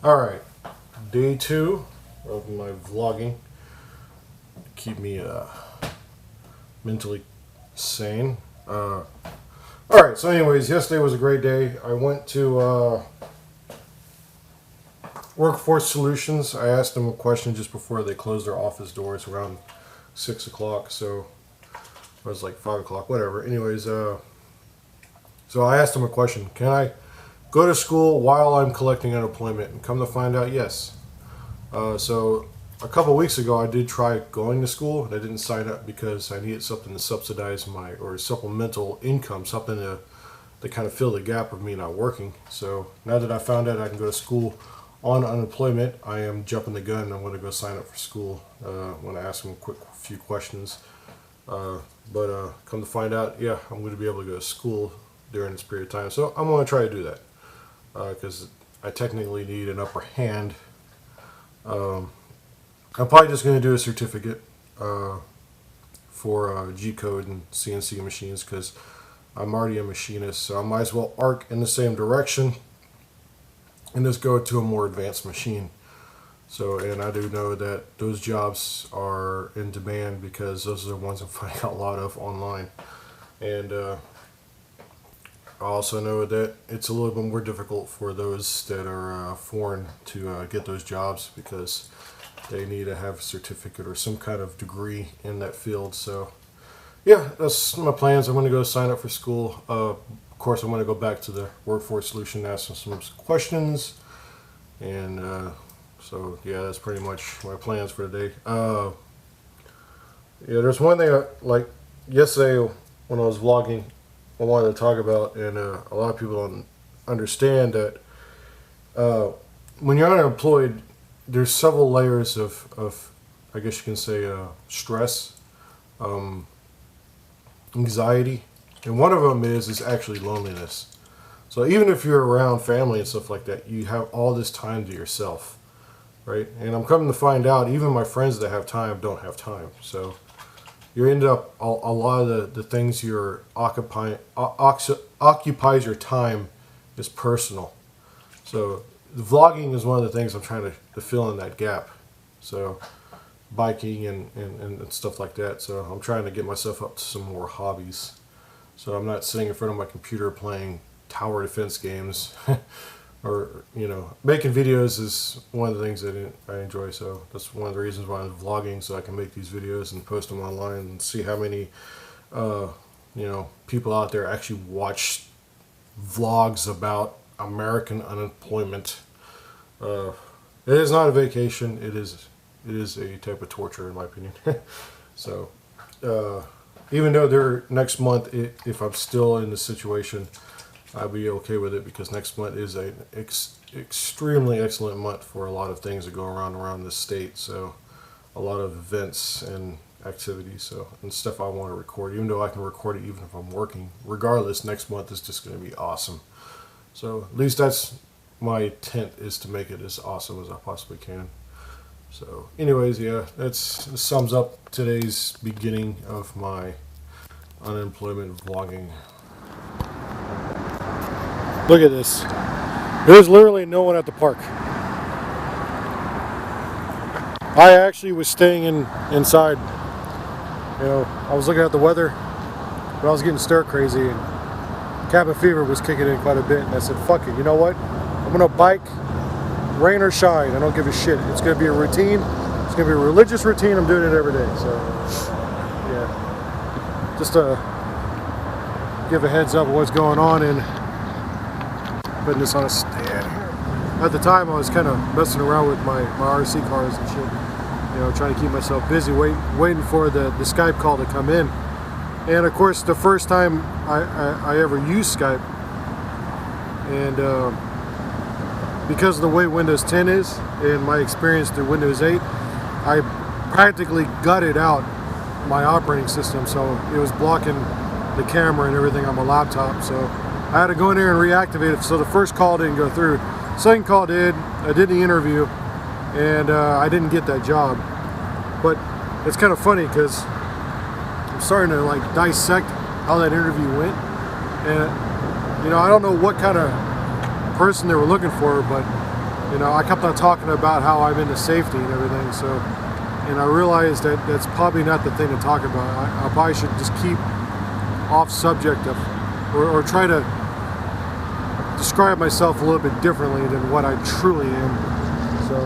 Alright, day 2 of my vlogging. Keep me mentally sane. Alright, so anyways, yesterday was a great day. I went to Workforce Solutions. I asked them a question just before they closed their office doors around 6 o'clock, so it was like 5 o'clock, whatever. Anyways, so I asked them a question. Can I go to school while I'm collecting unemployment? And come to find out, yes. So a couple weeks ago, I did try going to school, and I didn't sign up because I needed something to subsidize my, or supplemental income, something to kind of fill the gap of me not working. So now that I found out I can go to school on unemployment, I am jumping the gun. I'm going to go sign up for school. I want to ask them a few questions. But come to find out, yeah, I'm going to be able to go to school during this period of time. So I'm going to try to do that because I technically need an upper hand. I'm probably just going to do a certificate for G-code and CNC machines because I'm already a machinist, so I might as well arc in the same direction and just go to a more advanced machine. So, and I do know that those jobs are in demand because those are the ones I'm finding out a lot of online. And I also know that it's a little bit more difficult for those that are foreign to get those jobs because they need to have a certificate or some kind of degree in that field. So yeah, that's my plans. I'm going to go sign up for school. Of course, I'm going to go back to the Workforce Solution and ask them some questions. And so yeah, that's pretty much my plans for today. Yeah, there's one thing like yesterday when I was vlogging I wanted to talk about, and a lot of people don't understand that when you're unemployed, there's several layers of I guess you can say stress, anxiety, and one of them is actually loneliness. So even if you're around family and stuff like that, you have all this time to yourself, right? And I'm coming to find out even my friends that have time don't have time. So you end up a lot of the things you're occupies your time is personal. So the vlogging is one of the things I'm trying to fill in that gap. So biking and stuff like that. So I'm trying to get myself up to some more hobbies. So I'm not sitting in front of my computer playing tower defense games or, you know, making videos is one of the things that I enjoy. So that's one of the reasons why I'm vlogging, so I can make these videos and post them online and see how many, you know, people out there actually watch vlogs about American unemployment. It is not a vacation. It is a type of torture, in my opinion. So even though next month, if I'm still in the situation, I'll be okay with it because next month is an extremely excellent month for a lot of things that go around the state. So a lot of events and activities, so and stuff I want to record. Even though I can record it even if I'm working, regardless, next month is just going to be awesome. So at least that's my intent, is to make it as awesome as I possibly can. So anyways, yeah, this sums up today's beginning of my unemployment vlogging. Look at this. There's literally no one at the park. I actually was staying inside. You know, I was looking at the weather, but I was getting stir crazy and cabin fever was kicking in quite a bit, and I said, fuck it, you know what? I'm gonna bike, rain or shine, I don't give a shit. It's gonna be a routine, it's gonna be a religious routine, I'm doing it every day. So yeah, just to give a heads up of what's going on and putting this on a stand. At the time I was kind of messing around with my RC cars and shit, you know, trying to keep myself busy, waiting for the Skype call to come in. And of course, the first time I ever used Skype, and because of the way Windows 10 is, and my experience through Windows 8, I practically gutted out my operating system, so it was blocking the camera and everything on my laptop. So I had to go in there and reactivate it. So the first call didn't go through. Second call did. I did the interview, and I didn't get that job. But it's kind of funny because I'm starting to like dissect how that interview went, and you know, I don't know what kind of person they were looking for, but you know, I kept on talking about how I'm into safety and everything, so, and I realized that that's probably not the thing to talk about. I probably should just keep off subject of, or try to describe myself a little bit differently than what I truly am. So,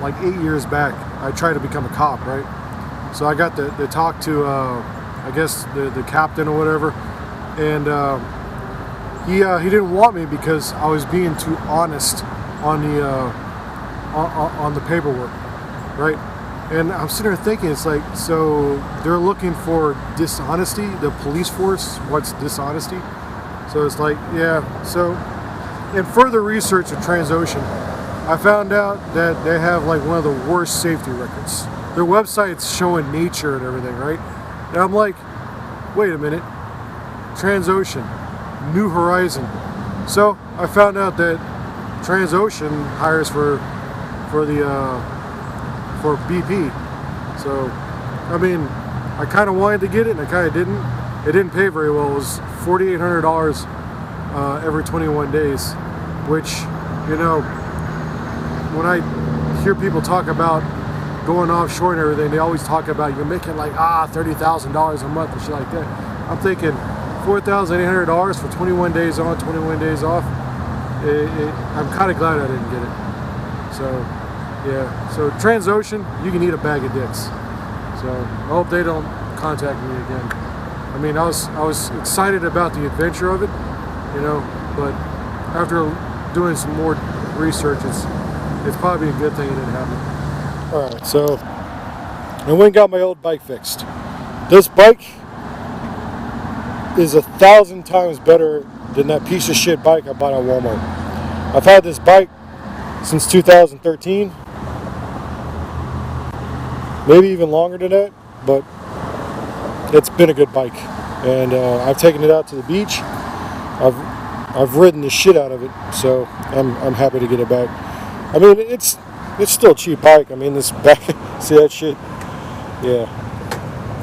like 8 years back, I tried to become a cop, right? So I got to talk to, I guess, the captain or whatever, and he didn't want me because I was being too honest on the paperwork, right? And I'm sitting there thinking, it's like, so they're looking for dishonesty. The police force wants dishonesty. So it's like, yeah. So in further research of Transocean, I found out that they have like one of the worst safety records. Their website's showing nature and everything, right? And I'm like, wait a minute, Transocean, New Horizon. So I found out that Transocean hires for BP. So I mean, I kind of wanted to get it and I kind of didn't. It didn't pay very well. It was $4,800 every 21 days, which, you know, when I hear people talk about going offshore and everything, they always talk about you're making like $30,000 a month and shit like that. I'm thinking $4,800 for 21 days on, 21 days off. I'm kind of glad I didn't get it. So yeah, so Transocean, you can eat a bag of dicks. So I hope they don't contact me again. I mean, I was excited about the adventure of it, you know, but after doing some more research, it's probably a good thing it didn't happen. All right, so I went and got my old bike fixed. This bike is 1,000 times better than that piece of shit bike I bought at Walmart. I've had this bike since 2013, maybe even longer than that, but it's been a good bike, and I've taken it out to the beach. I've ridden the shit out of it, so I'm happy to get it back. I mean, it's still a cheap bike. I mean, this back, see that shit? Yeah,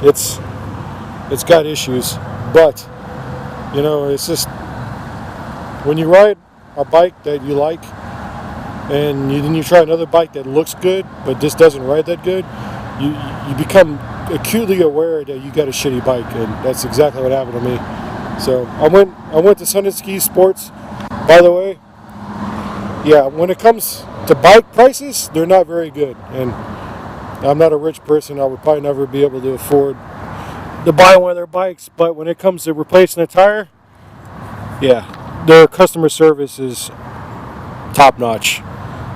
it's got issues, but you know, it's just when you ride a bike that you like, and then you try another bike that looks good but just doesn't ride that good, you become acutely aware that you got a shitty bike, and that's exactly what happened to me. So I went to Sun and Ski Sports. By the way, yeah, when it comes to bike prices, they're not very good, and I'm not a rich person. I would probably never be able to afford to buy one of their bikes, but when it comes to replacing a tire, yeah, their customer service is top notch.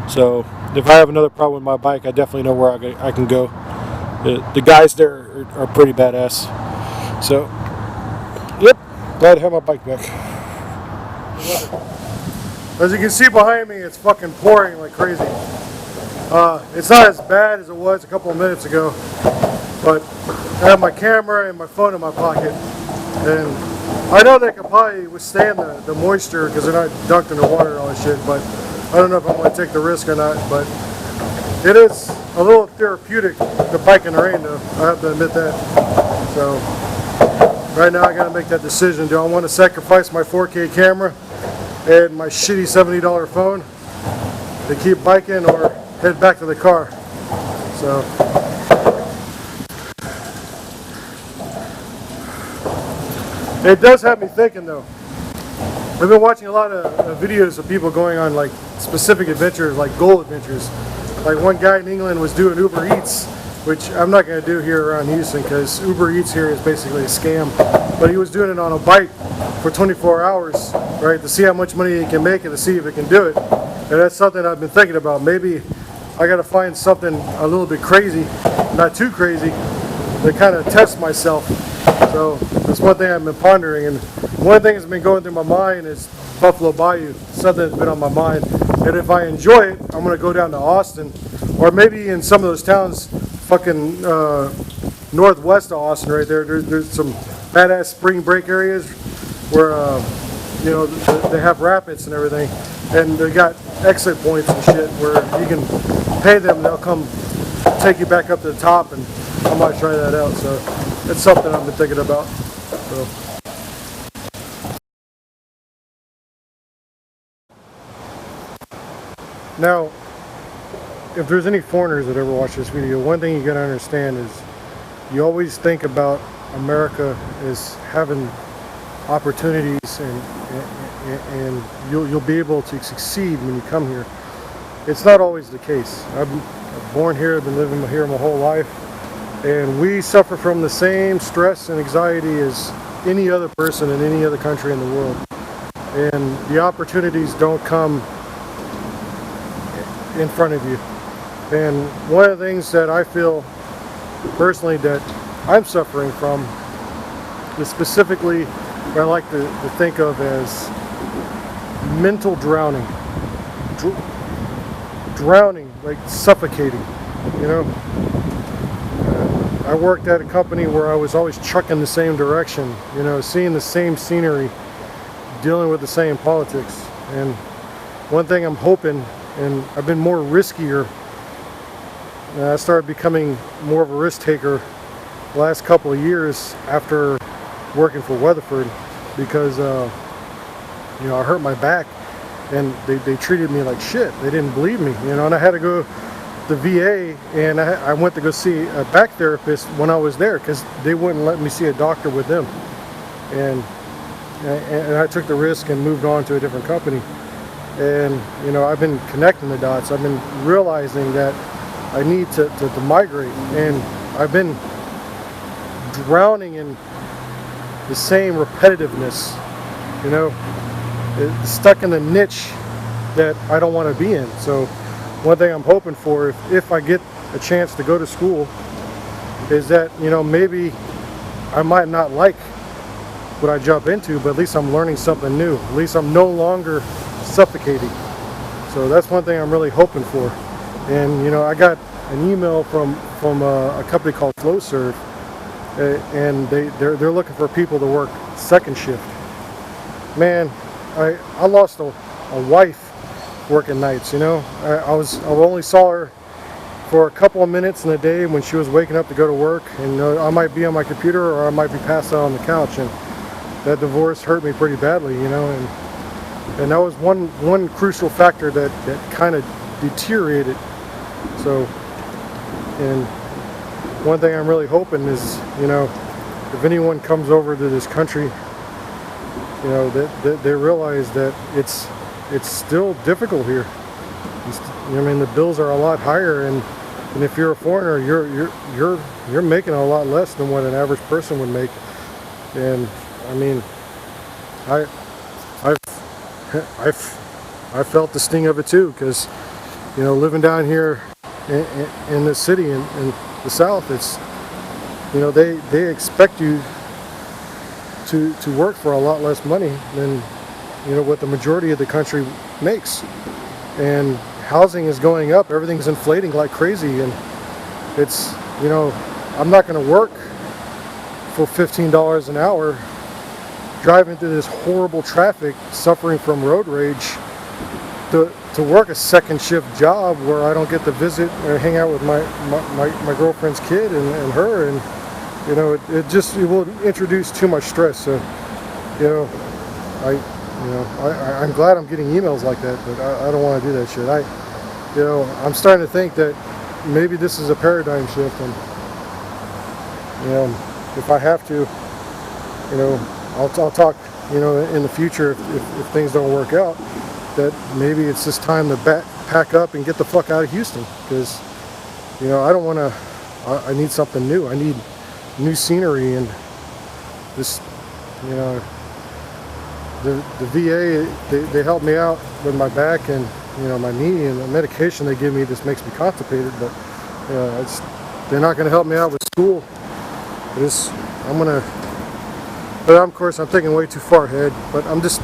So if I have another problem with my bike, I definitely know where I can go. The guys there are pretty badass. So, yep, glad to have my bike back. As you can see behind me, it's fucking pouring like crazy. It's not as bad as it was a couple of minutes ago, but I have my camera and my phone in my pocket, and I know they can probably withstand the moisture because they're not dunked in the water and all that shit, but I don't know if I'm going to take the risk or not. But it is a little therapeutic to bike in the rain, though. I have to admit that. So right now I got to make that decision. Do I want to sacrifice my 4K camera and my shitty $70 phone to keep biking, or head back to the car? So it does have me thinking, though. I've been watching a lot of videos of people going on like specific adventures, like goal adventures. Like one guy in England was doing Uber Eats, which I'm not going to do here around Houston because Uber Eats here is basically a scam. But he was doing it on a bike for 24 hours, right, to see how much money he can make and to see if he can do it. And that's something I've been thinking about. Maybe I got to find something a little bit crazy, not too crazy, to kind of test myself. So that's one thing I've been pondering, and one thing that's been going through my mind is Buffalo Bayou. Something that's been on my mind, and if I enjoy it, I'm gonna go down to Austin, or maybe in some of those towns, fucking northwest of Austin, right there. There's some badass spring break areas where you know, they have rapids and everything, and they got exit points and shit where you can pay them, they'll come take you back up to the top, and I might try that out. So it's something I've been thinking about. So. Now, if there's any foreigners that ever watch this video, one thing you gotta understand is you always think about America as having opportunities and you'll be able to succeed when you come here. It's not always the case. I'm born here, I've been living here my whole life, and we suffer from the same stress and anxiety as any other person in any other country in the world. And the opportunities don't come in front of you. And one of the things that I feel personally that I'm suffering from is specifically what I like to think of as mental drowning. Drowning, like suffocating, you know. I worked at a company where I was always trucking the same direction, you know, seeing the same scenery, dealing with the same politics. And one thing I'm hoping, and I've been more riskier, I started becoming more of a risk taker the last couple of years after working for Weatherford, because you know, I hurt my back and they treated me like shit. They didn't believe me, you know, and I had to go to the VA, and I went to go see a back therapist when I was there because they wouldn't let me see a doctor with them. And I took the risk and moved on to a different company. And you know, I've been connecting the dots. I've been realizing that I need to migrate, and I've been drowning in the same repetitiveness, you know, stuck in the niche that I don't want to be in. So one thing I'm hoping for, if I get a chance to go to school, is that, you know, maybe I might not like what I jump into, but at least I'm learning something new. At least I'm no longer suffocating. So that's one thing I'm really hoping for. And you know, I got an email from a company called FlowServe, and they're looking for people to work second shift. Man, I lost a wife working nights, you know. I only saw her for a couple of minutes in the day when she was waking up to go to work, and I might be on my computer or I might be passed out on the couch, and that divorce hurt me pretty badly, you know. And that was one crucial factor that kind of deteriorated. So, and one thing I'm really hoping is, you know, if anyone comes over to this country, you know, that they realize that it's still difficult here. I mean, the bills are a lot higher, and if you're a foreigner, you're making a lot less than what an average person would make. And I mean, I felt the sting of it too, because you know, living down here in the city in the South, it's, you know, they expect you to work for a lot less money than, you know, what the majority of the country makes. And housing is going up, everything's inflating like crazy, and it's, you know, I'm not going to work for $15 an hour driving through this horrible traffic, suffering from road rage, to work a second shift job where I don't get to visit or hang out with my girlfriend's kid and her, and you know, it will introduce too much stress. So, you know, I'm glad I'm getting emails like that, but I don't want to do that shit. You know, I'm starting to think that maybe this is a paradigm shift, and you know, if I have to, you know, I'll talk, you know, in the future if things don't work out, that maybe it's just time to pack up and get the fuck out of Houston, because, you know, I don't want to. I need something new. I need new scenery, and this, you know, the VA, they helped me out with my back and, you know, my knee, and the medication they give me just makes me constipated. But you know, they're not going to help me out with school. But of course I'm thinking way too far ahead. But I'm just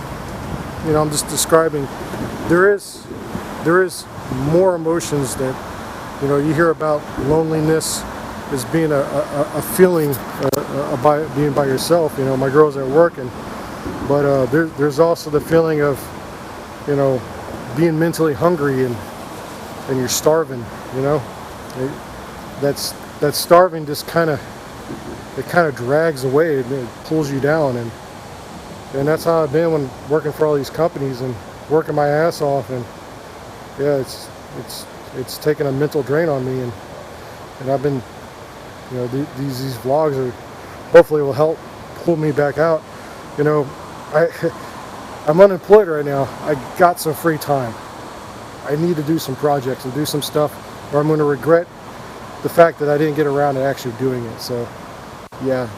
describing. There is more emotions that, you know, you hear about loneliness as being a feeling by being by yourself. You know, my girl's at work, but there's also the feeling of, you know, being mentally hungry and you're starving. You know, that starving just kind of drags away, and it pulls you down, and that's how I've been when working for all these companies and working my ass off, and yeah, it's taken a mental drain on me, and I've been, you know, these vlogs are hopefully will help pull me back out. You know, I I'm unemployed right now. I got some free time. I need to do some projects and do some stuff, or I'm going to regret the fact that I didn't get around to actually doing it. So yeah,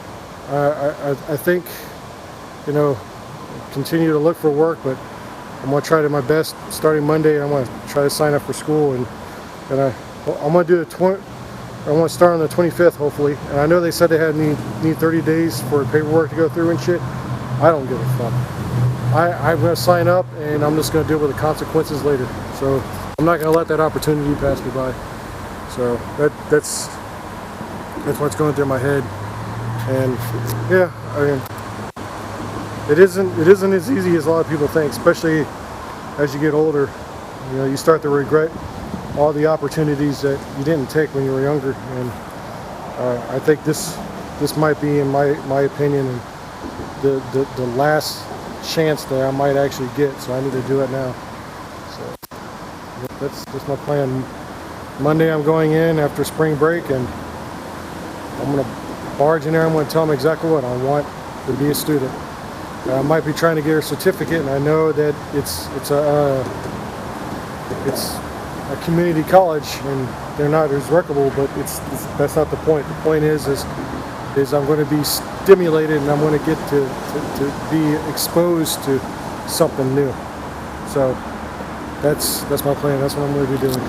I think, you know, continue to look for work, but I'm going to try to my best starting Monday. I'm going to try to sign up for school, and I'm going to do I want to start on the 25th hopefully. And I know they said they had need 30 days for paperwork to go through and shit. I don't give a fuck. I'm going to sign up, and I'm just going to deal with the consequences later. So I'm not going to let that opportunity pass me by. So that's what's going through my head. And yeah, I mean, it isn't as easy as a lot of people think, especially as you get older. You know, you start to regret all the opportunities that you didn't take when you were younger. And I think this might be, in my opinion, the last chance that I might actually get. So I need to do it now. So that's my plan. Monday I'm going in after spring break, and I'm going to barge in there. I'm going to tell them exactly what I want to be a student. I might be trying to get a certificate, and I know that it's a community college, and they're not as reputable, but that's not the point. The point is I'm going to be stimulated, and I'm going to get to be exposed to something new. So that's my plan. That's what I'm going to be doing.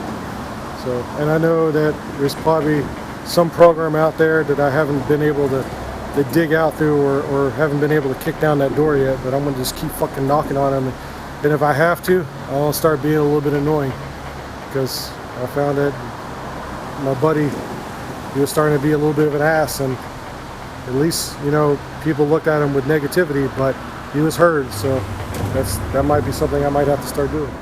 So, and I know that there's probably some program out there that I haven't been able to dig out through, or haven't been able to kick down that door yet, but I'm going to just keep fucking knocking on them. And if I have to, I'll start being a little bit annoying, because I found that my buddy, he was starting to be a little bit of an ass, and at least, you know, people looked at him with negativity, but he was heard. So that might be something I might have to start doing.